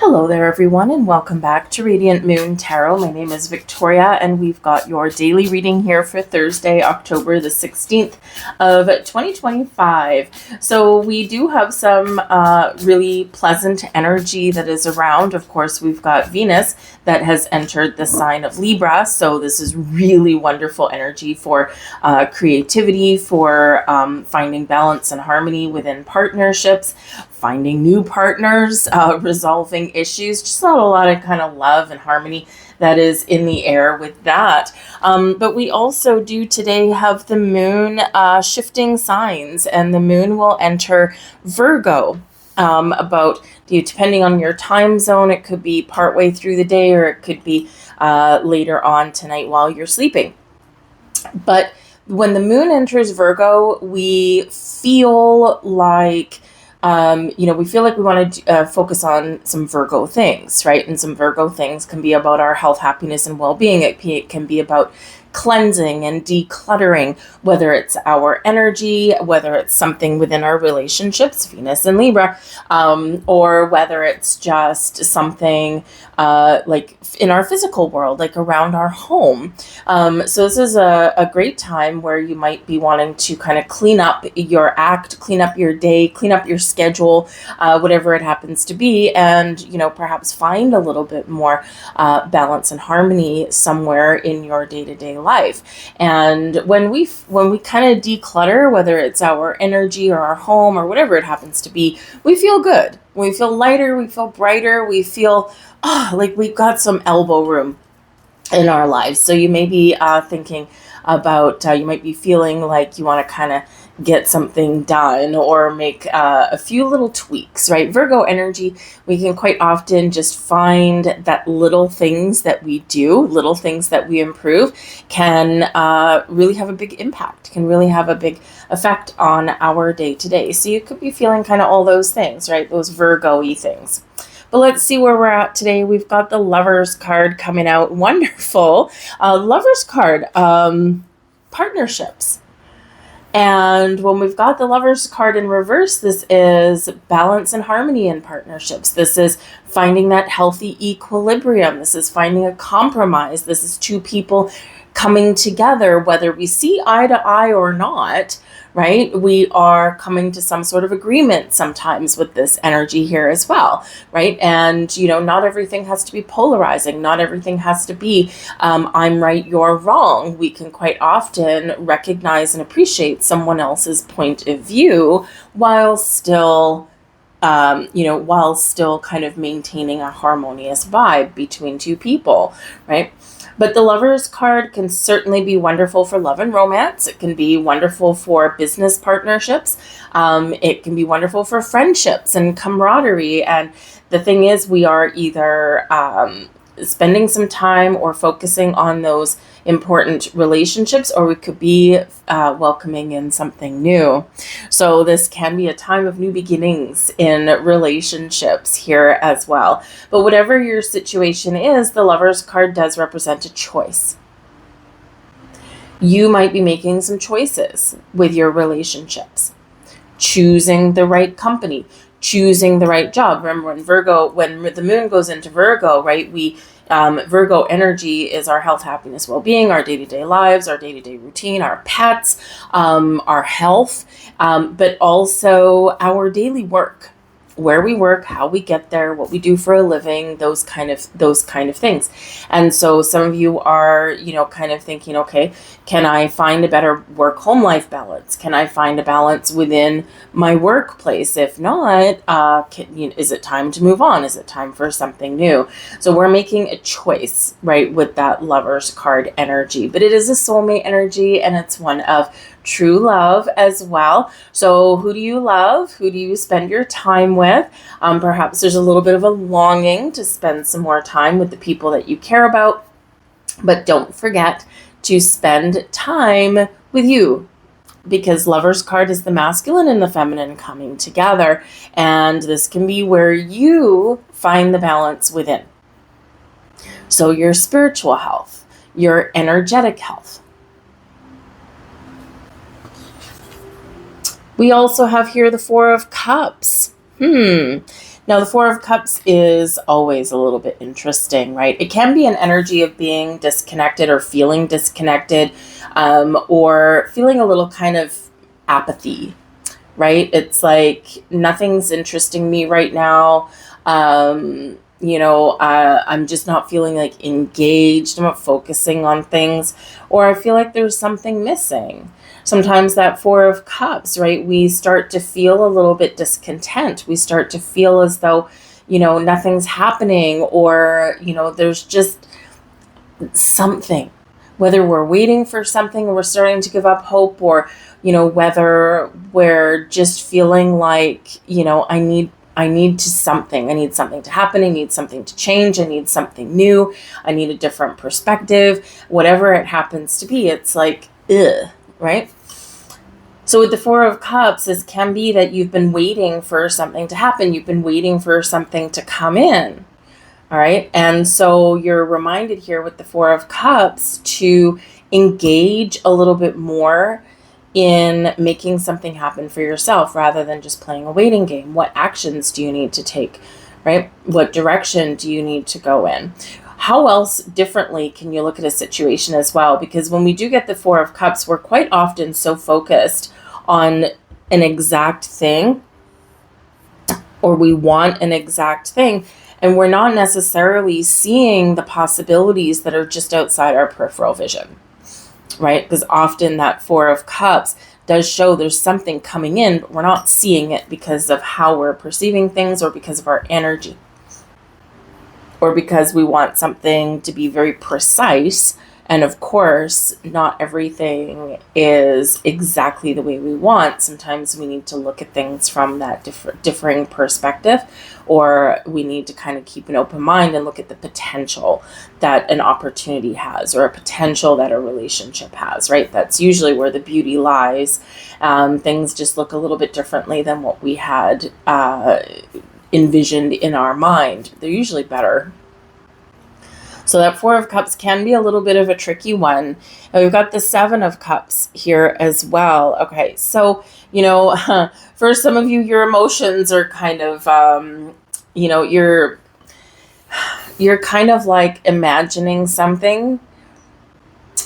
Hello there, everyone, and welcome back to Radiant Moon Tarot. My name is Victoria, and we've got your daily reading here for Thursday, October the 16th of 2025. So we do have some really pleasant energy that is around. Of course, we've got Venus that has entered the sign of Libra, so this is really wonderful energy for creativity, for finding balance and harmony within partnerships, finding new partners, resolving issues, just not a lot of kind of love and harmony that is in the air with that. But we also do today have the moon shifting signs, and the moon will enter Virgo. Depending on your time zone, it could be partway through the day, or it could be later on tonight while you're sleeping. But when the moon enters Virgo, we feel like we feel like we want to focus on some Virgo things, right? And some Virgo things can be about our health, happiness, and well-being. It can be about cleansing and decluttering, whether it's our energy, whether it's something within our relationships, Venus and Libra, or whether it's just something like in our physical world, like around our home. So this is a great time where you might be wanting to kind of clean up your act, clean up your day, clean up your schedule, whatever it happens to be, and perhaps find a little bit more balance and harmony somewhere in your day-to-day life. And when we kind of declutter, whether it's our energy or our home or whatever it happens to be, we feel good. We feel lighter, we feel brighter, we feel like we've got some elbow room in our lives. So you may be thinking about, you might be feeling like you want to kind of get something done or make a few little tweaks, right? Virgo energy, we can quite often just find that little things that we do, little things that we improve can really have a big impact, can really have a big effect on our day-to-day. So you could be feeling kind of all those things, right? Those Virgo-y things. But let's see where we're at today. We've got the Lovers card coming out. Wonderful. Lovers card, partnerships. And when we've got the Lovers card in reverse, this is balance and harmony in partnerships. This is finding that healthy equilibrium. This is finding a compromise. This is two people coming together, whether we see eye to eye or not, right? We are coming to some sort of agreement sometimes with this energy here as well, right? And, not everything has to be polarizing. Not everything has to be, I'm right, you're wrong. We can quite often recognize and appreciate someone else's point of view while still kind of maintaining a harmonious vibe between two people, right? But the Lovers card can certainly be wonderful for love and romance. It can be wonderful for business partnerships. It can be wonderful for friendships and camaraderie. And the thing is, we are either spending some time or focusing on those important relationships, or we could be welcoming in something new. So this can be a time of new beginnings in relationships here as well. But whatever your situation is, the Lovers card does represent a choice. You might be making some choices with your relationships, choosing the right company, choosing the right job. Remember when the moon goes into Virgo, right? Virgo energy is our health, happiness, well-being, our day-to-day lives, our day-to-day routine, our pets, our health, but also our daily work, where we work, how we get there, what we do for a living, those kind of things. And so some of you are, kind of thinking, okay, can I find a better work-home life balance? Can I find a balance within my workplace? If not, is it time to move on? Is it time for something new? So we're making a choice, right, with that Lovers card energy. But it is a soulmate energy, and it's one of true love as well. So who do you love? Who do you spend your time with? Perhaps there's a little bit of a longing to spend some more time with the people that you care about. But don't forget to spend time with you, because Lovers card is the masculine and the feminine coming together. And this can be where you find the balance within. So your spiritual health, your energetic health. We also have here the Four of Cups. Now, the Four of Cups is always a little bit interesting, right? It can be an energy of being disconnected or feeling disconnected, or feeling a little kind of apathy, right? It's like nothing's interesting me right now. I'm just not feeling like engaged. I'm not focusing on things, or I feel like there's something missing. Sometimes that Four of Cups, right? We start to feel a little bit discontent. We start to feel as though, nothing's happening, or, there's just something. Whether we're waiting for something or we're starting to give up hope, or, whether we're just feeling like, I need something to happen. I need something to change. I need something new. I need a different perspective. Whatever it happens to be, it's like, ugh, right? So with the Four of Cups, it can be that you've been waiting for something to happen. You've been waiting for something to come in. All right. And so you're reminded here with the Four of Cups to engage a little bit more in making something happen for yourself rather than just playing a waiting game. What actions do you need to take, right? What direction do you need to go in? How else differently can you look at a situation as well? Because when we do get the Four of Cups, we're quite often so focused on an exact thing, or we want an exact thing, and we're not necessarily seeing the possibilities that are just outside our peripheral vision, right? Because often that Four of Cups does show there's something coming in, but we're not seeing it because of how we're perceiving things, or because of our energy, or because we want something to be very precise. And of course, not everything is exactly the way we want. Sometimes we need to look at things from that differing perspective, or we need to kind of keep an open mind and look at the potential that an opportunity has, or a potential that a relationship has, right? That's usually where the beauty lies. Things just look a little bit differently than what we had envisioned in our mind. They're usually better. So that Four of Cups can be a little bit of a tricky one. And we've got the Seven of Cups here as well. Okay, so, for some of you, your emotions are kind of, you're kind of like imagining something,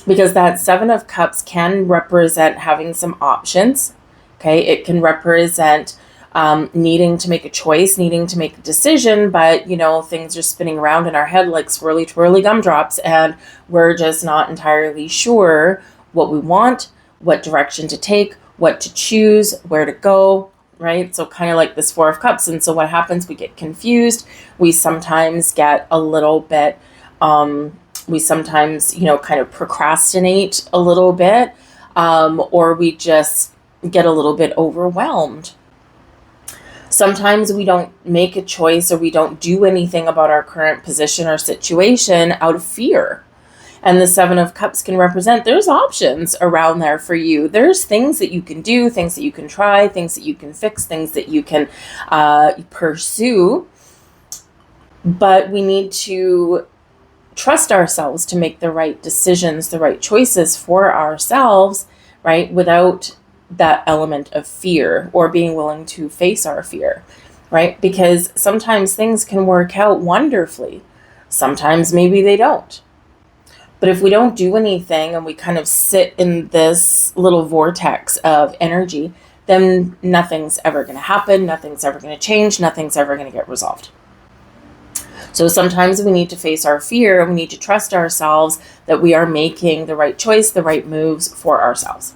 because that Seven of Cups can represent having some options. Okay, it can represent needing to make a choice, needing to make a decision, but things are spinning around in our head like swirly twirly gumdrops, and we're just not entirely sure what we want, what direction to take, what to choose, where to go, right? So kind of like this Four of Cups. And so what happens, we get confused. We sometimes get a little bit, we sometimes, kind of procrastinate a little bit, or we just get a little bit overwhelmed. Sometimes we don't make a choice, or we don't do anything about our current position or situation out of fear. And the Seven of Cups can represent there's options around there for you. There's things that you can do, things that you can try, things that you can fix, things that you can pursue. But we need to trust ourselves to make the right decisions, the right choices for ourselves, right? Without that element of fear, or being willing to face our fear, right? Because sometimes things can work out wonderfully. Sometimes maybe they don't. But if we don't do anything and we kind of sit in this little vortex of energy, then nothing's ever going to happen. Nothing's ever going to change. Nothing's ever going to get resolved. So sometimes we need to face our fear, and we need to trust ourselves that we are making the right choice, the right moves for ourselves.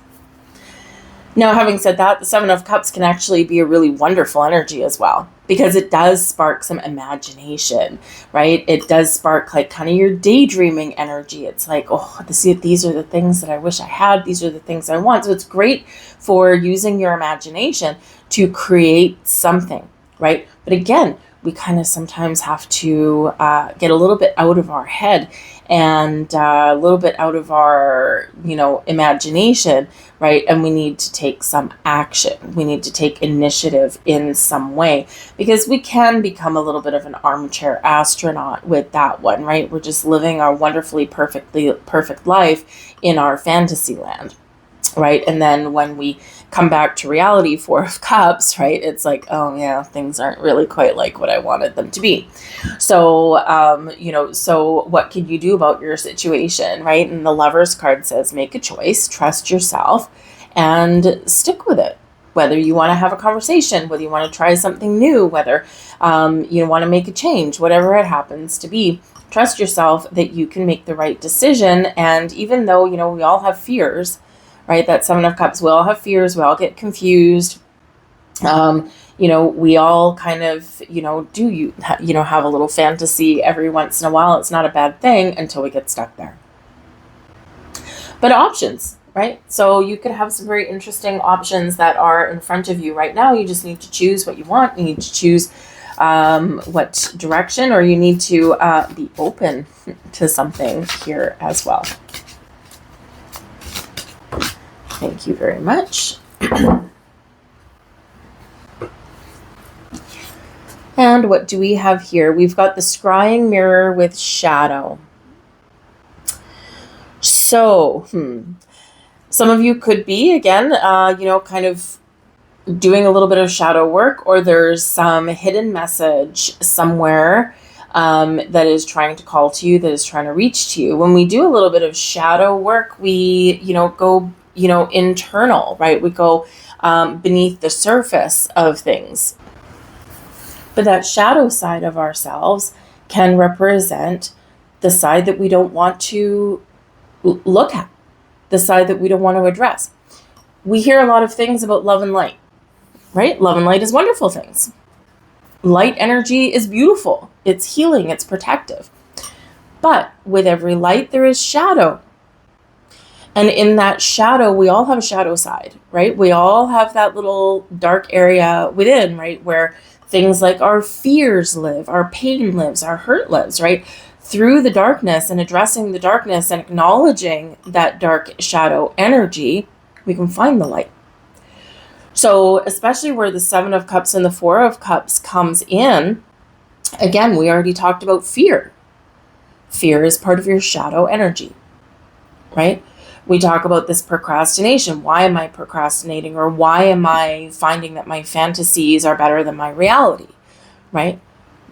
Now, having said that, the Seven of Cups can actually be a really wonderful energy as well, because it does spark some imagination, right? It does spark like kind of your daydreaming energy. It's like, oh, these are the things that I wish I had. These are the things I want. So it's great for using your imagination to create something, right? But again, we kind of sometimes have to get a little bit out of our head, and a little bit out of our, imagination, right? And we need to take some action. We need to take initiative in some way, because we can become a little bit of an armchair astronaut with that one, right? We're just living our wonderfully perfect life in our fantasy land. right? And then when we come back to reality, Four of Cups, right, it's like, oh yeah, things aren't really quite like what I wanted them to be. So, so what can you do about your situation, right? And the Lover's card says, make a choice, trust yourself, and stick with it. Whether you want to have a conversation, whether you want to try something new, whether you want to make a change, whatever it happens to be, trust yourself that you can make the right decision. And even though, we all have fears, right? That Seven of Cups, we all have fears. We all get confused. We all kind of, have a little fantasy every once in a while. It's not a bad thing until we get stuck there. But options, right? So you could have some very interesting options that are in front of you right now. You just need to choose what you want. You need to choose what direction, or you need to be open to something here as well. Thank you very much. And what do we have here? We've got the scrying mirror with shadow. So, some of you could be, again, kind of doing a little bit of shadow work, or there's some hidden message somewhere that is trying to call to you, that is trying to reach to you. When we do a little bit of shadow work, we, go internal, right? We go beneath the surface of things. But that shadow side of ourselves can represent the side that we don't want to look at, the side that we don't want to address. We hear a lot of things about love and light, right? Love and light is wonderful things. Light energy is beautiful. It's healing. It's protective. But with every light, there is shadow. And in that shadow, we all have a shadow side, right? We all have that little dark area within, right? Where things like our fears live, our pain lives, our hurt lives, right? Through the darkness and addressing the darkness and acknowledging that dark shadow energy, we can find the light. So especially where the Seven of Cups and the Four of Cups comes in, again, we already talked about fear. Fear is part of your shadow energy, right? We talk about this procrastination. Why am I procrastinating? Or why am I finding that my fantasies are better than my reality, right?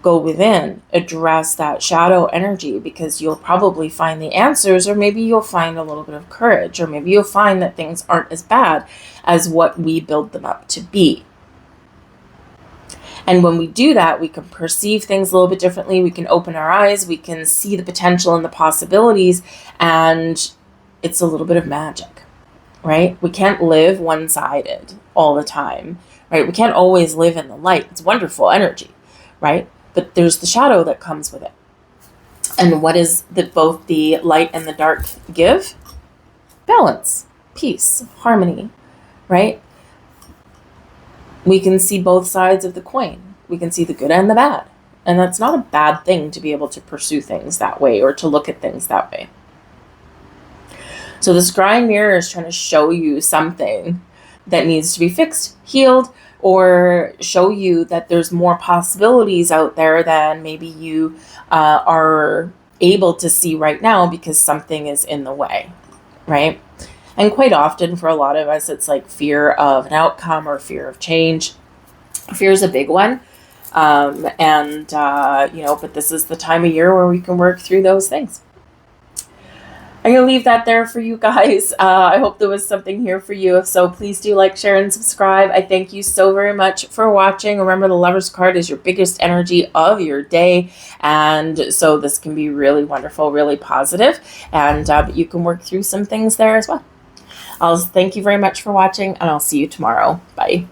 Go within, address that shadow energy, because you'll probably find the answers, or maybe you'll find a little bit of courage, or maybe you'll find that things aren't as bad as what we build them up to be. And when we do that, we can perceive things a little bit differently. We can open our eyes. We can see the potential and the possibilities, and it's a little bit of magic, right? We can't live one-sided all the time, right? We can't always live in the light. It's wonderful energy, right? But there's the shadow that comes with it. And what is that both the light and the dark give? Balance, peace, harmony, right? We can see both sides of the coin. We can see the good and the bad. And that's not a bad thing to be able to pursue things that way, or to look at things that way. So the scrying mirror is trying to show you something that needs to be fixed, healed, or show you that there's more possibilities out there than maybe you are able to see right now, because something is in the way, right? And quite often for a lot of us, it's like fear of an outcome or fear of change. Fear is a big one. But this is the time of year where we can work through those things. I'm going to leave that there for you guys. I hope there was something here for you. If so, please do like, share, and subscribe. I thank you so very much for watching. Remember, the Lover's card is your biggest energy of your day. And so this can be really wonderful, really positive. And but you can work through some things there as well. I'll thank you very much for watching, and I'll see you tomorrow. Bye.